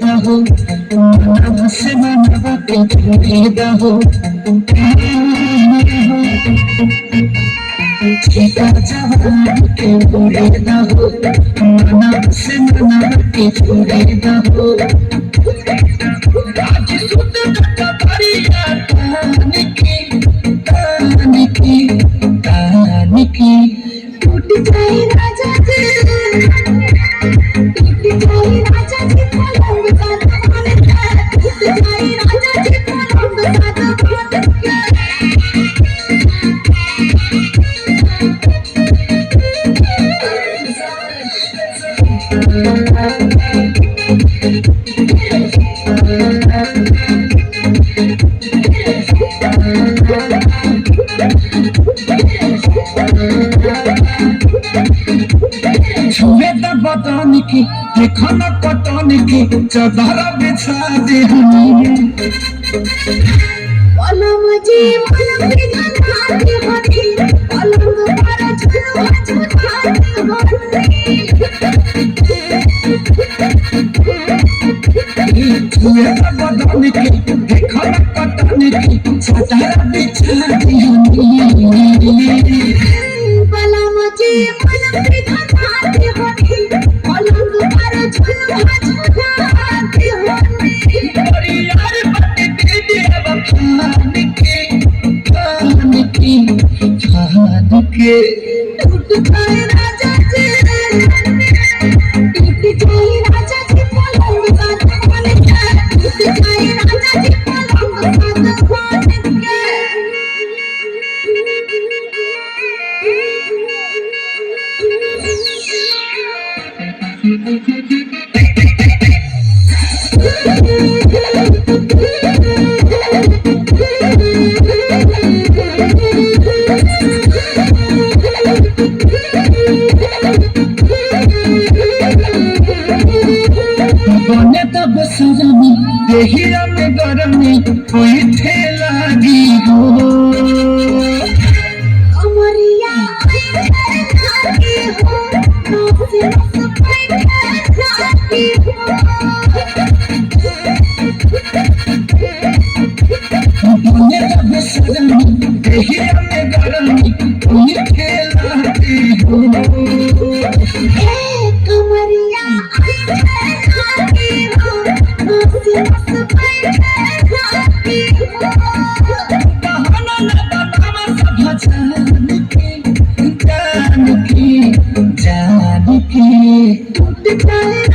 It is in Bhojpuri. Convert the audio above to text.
दाहो मना से मना के छोड़े दाहो जीता जवान के छोड़े दाहो मना से मना के छोड़े दाहो आज सुध का परिया तानी की टूट जाए राजा जी टूट जाए राजा जी पलंग साथ माने टूट जाए राजा जी पलंग साथ छुए द बदन की देखो न पतन की चादर बिछा दे हमें पलम जी पलम के धना के होती पलंग पर झुलवा झुलवा छुए द बदन की देखो न पतन की चादर बिछा दे हमें पलम जी पलम के धना के होती पलंग पर झुलवा झुलवा के टूट जाए राजा जी टूट जाए राजा जी पलंग साथ माने टूट जाए राजा जी पलंग साथ माने बने तब सजनी देहिया में गरमी कोई ठेलागी हो अमरिया लागी हो नोसे सफाई लागी हो बने तब सजनी देहिया में गरमी कोई ठेलागी हो कमरिया जान की टूट जाए